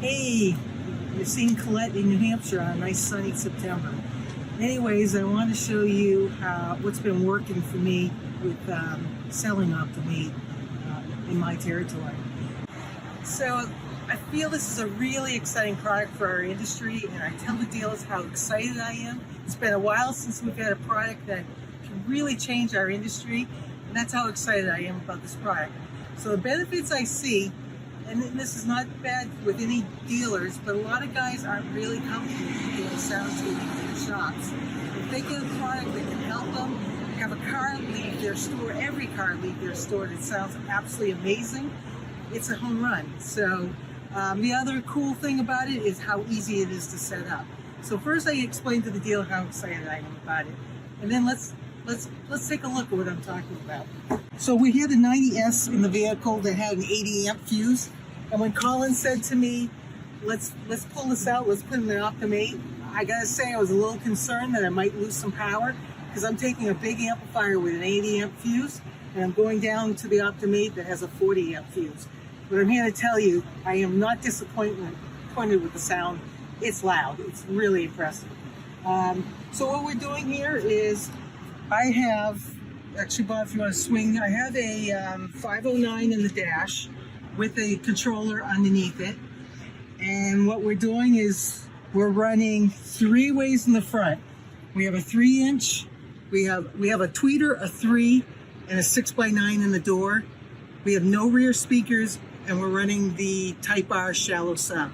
Hey, you're seeing Colette in New Hampshire on a nice sunny September. Anyways, I want to show you what's been working for me with selling OPTIM in my territory. So I feel this is a really exciting product for our industry, and I tell the dealers how excited I am. It's been a while since we've had a product that can really change our industry, and that's how excited I am about this product. So the benefits I see, and this is not bad with any dealers, but a lot of guys aren't really comfortable with doing sound tuning in their shops. If they get a product that can help them have a car leave their store, every car leave their store, that sounds absolutely amazing, it's a home run. So the other cool thing about it is how easy it is to set up. So first I explain to the dealer how excited I am about it, and then let's take a look at what I'm talking about. So we had a 90S in the vehicle that had an 80 amp fuse, and when Colin said to me, let's pull this out, let's put in an OPTIM 8, I gotta say I was a little concerned that I might lose some power, because I'm taking a big amplifier with an 80 amp fuse, and I'm going down to the OPTIM 8 that has a 40 amp fuse. But I'm here to tell you, I am not disappointed with the sound. It's loud, it's really impressive. So what we're doing here is, I have, actually Bob, if you want to swing, I have a 509 in the dash with a controller underneath it. And what we're doing is we're running 3 ways in the front. We have a 3-inch, we have a tweeter, a 3, and a 6x9 in the door. We have no rear speakers, and we're running the Type R shallow sub.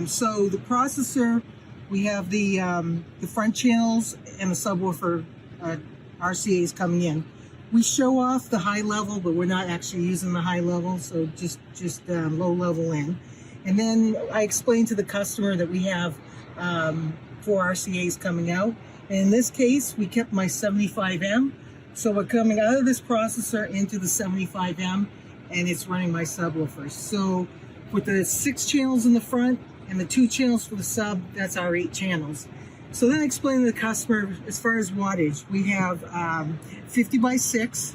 So the processor, we have the front channels and the subwoofer RCAs coming in. We show off the high level, but we're not actually using the high level, so just low level in. And then I explained to the customer that we have 4 RCAs coming out. And in this case, we kept my 75M. So we're coming out of this processor into the 75M, and it's running my subwoofers. So with the 6 channels in the front and the 2 channels for the sub, that's our 8 channels. So then I explained to the customer, as far as wattage, we have 50x6,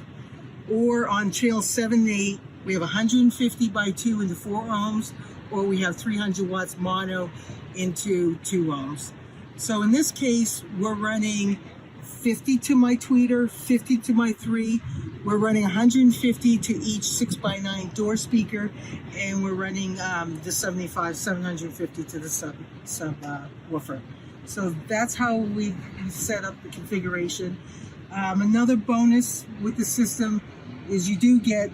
or on channel 7 and 8, we have 150x2 into 4 ohms, or we have 300 watts mono into 2 ohms. So in this case, we're running 50 to my tweeter, 50 to my 3, we're running 150 to each 6x9 door speaker, and we're running the 750 to the subwoofer. So that's how we set up the configuration. Another bonus with the system is you do get,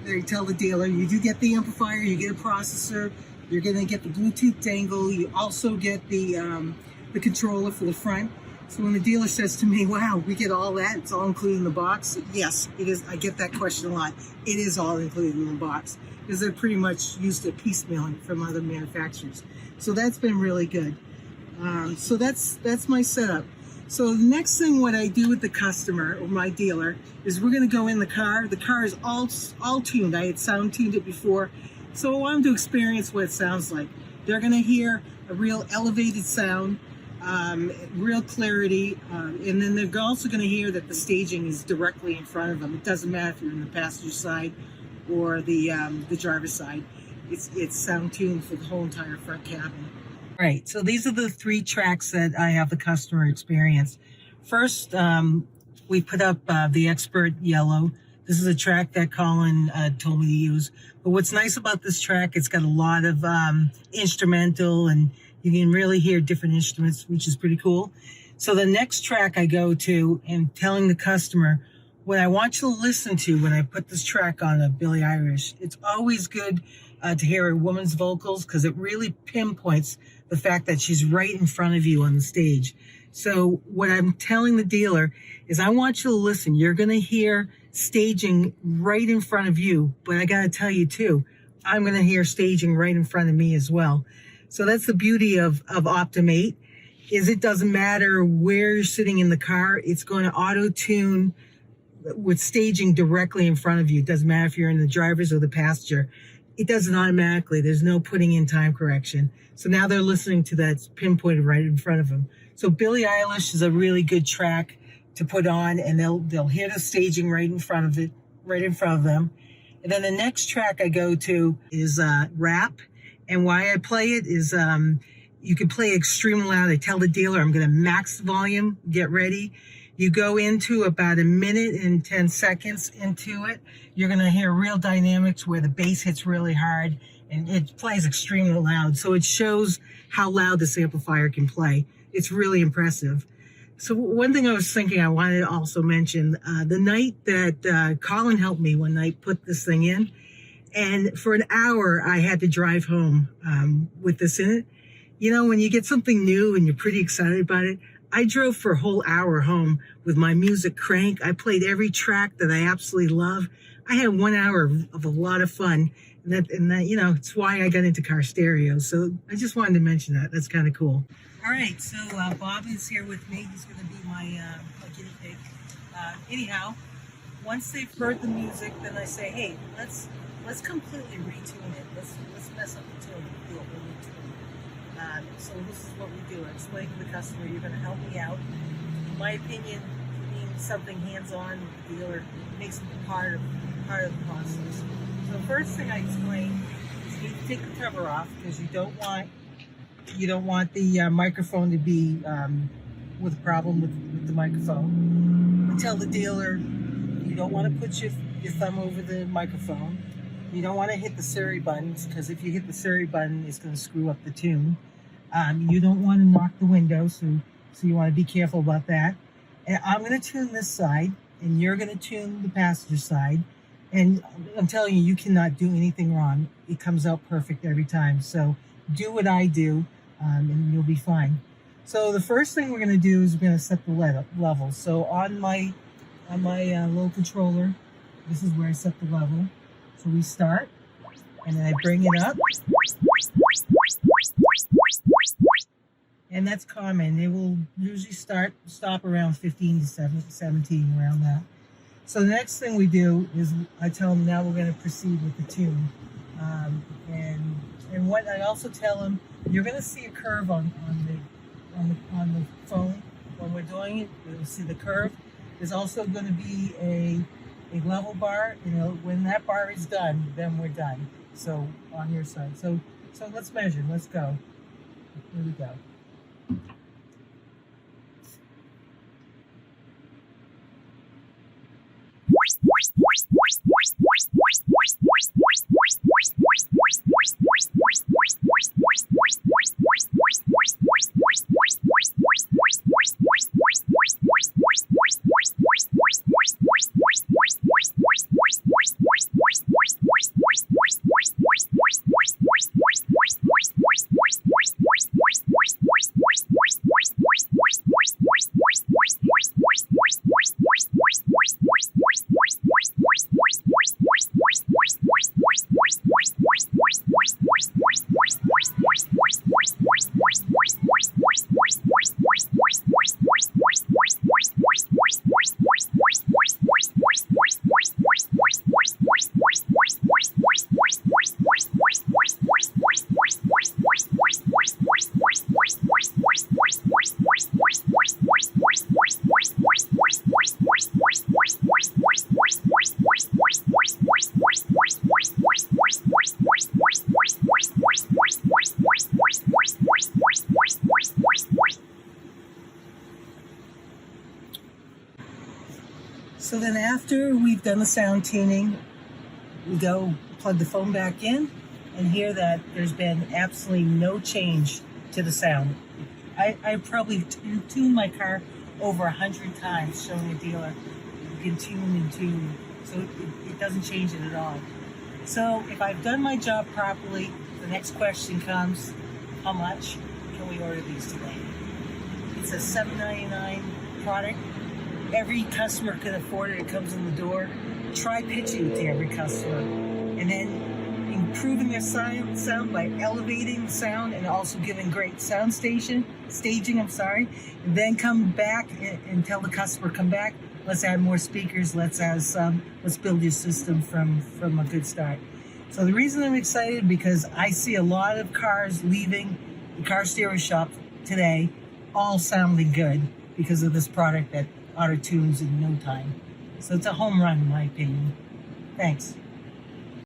they tell the dealer, you do get the amplifier, you get a processor, you're gonna get the Bluetooth dangle, you also get the controller for the front. So when the dealer says to me, wow, we get all that, it's all included in the box? Yes, it is. I get that question a lot. It is all included in the box, because they're pretty much used to piecemealing from other manufacturers. So that's been really good. So that's my setup. So the next thing what I do with the customer or my dealer is we're going to go in the car. The car is all tuned. I had sound tuned it before. So I want them to experience what it sounds like. They're going to hear a real elevated sound, real clarity, and then they're also going to hear that the staging is directly in front of them. It doesn't matter if you're in the passenger side or the driver's side. It's sound tuned for the whole entire front cabin. Right, so these are the 3 tracks that I have the customer experience. First, we put up the Expert Yello. This is a track that Colin told me to use. But what's nice about this track, it's got a lot of instrumental, and you can really hear different instruments, which is pretty cool. So the next track I go to, and telling the customer, what I want you to listen to when I put this track on of Billie Eilish, it's always good to hear a woman's vocals, because it really pinpoints the fact that she's right in front of you on the stage. So what I'm telling the dealer is, I want you to listen. You're going to hear staging right in front of you, but I got to tell you too, I'm going to hear staging right in front of me as well. So that's the beauty of OPTIM 8, is it doesn't matter where you're sitting in the car. It's going to auto-tune with staging directly in front of you. It doesn't matter if you're in the driver's or the passenger. It does it automatically. There's no putting in time correction. So now they're listening to that pinpointed right in front of them. So Billie Eilish is a really good track to put on, and they'll hear the staging right in front of them. And then the next track I go to is Rap, And why I play it is you can play extremely loud. I tell the dealer I'm going to max the volume, get ready. You go into about 1 minute and 10 seconds into it, you're going to hear real dynamics where the bass hits really hard and it plays extremely loud. So it shows how loud this amplifier can play. It's really impressive. So one thing I was thinking I wanted to also mention, the night that Colin helped me one night put this thing in, and for an hour I had to drive home with this in it. You know, when you get something new and you're pretty excited about it, I drove for a whole hour home with my music cranked. I played every track that I absolutely love. I had 1 hour of a lot of fun. And that, you know, it's why I got into car stereo. So I just wanted to mention that. That's kind of cool. All right, so Bob is here with me. He's going to be my guinea pig. Anyhow, once they've heard the music, then I say, hey, let's completely retune it. Let's mess up the tune. Do a whole new tune. So this is what we do. I explain to the customer, you're going to help me out. In my opinion, being something hands-on with the dealer makes it part of the process. So the first thing I explain is you need to take the cover off because you don't want the microphone to be with a problem with the microphone. I tell the dealer you don't want to put your thumb over the microphone. You don't want to hit the Siri buttons because if you hit the Siri button, it's going to screw up the tune. You don't want to knock the window, so you want to be careful about that. And I'm going to tune this side, and you're going to tune the passenger side. And I'm telling you, you cannot do anything wrong. It comes out perfect every time. So do what I do, and you'll be fine. So the first thing we're going to do is we're going to set the level. So on my low controller, this is where I set the level. So we start, and then I bring it up. And that's common. It will usually stop around 15 to 17, around that. So the next thing we do is I tell them now we're going to proceed with the tune. And what I also tell them, you're going to see a curve on the phone when we're doing it. You'll see the curve. There's also going to be a level bar. You know, when that bar is done, then we're done. So on your side. So let's measure. Let's go. Here we go. So then after we've done the sound tuning, we go plug the phone back in and hear that there's been absolutely no change to the sound. I probably tuned my car over 100 times, showing the dealer you can tune and tune, so it doesn't change it at all. So if I've done my job properly, the next question comes, how much can we order these today? It's a $7.99 product. Every customer can afford it. It comes in the door. Try pitching it to every customer, and then improving their sound by elevating the sound and also giving great sound staging. And then come back and tell the customer, come back. Let's add more speakers. Let's build your system from a good start. So the reason I'm excited because I see a lot of cars leaving the car stereo shop today, all sounding good because of this product that auto tunes in no time. So it's a home run in my opinion. Thanks.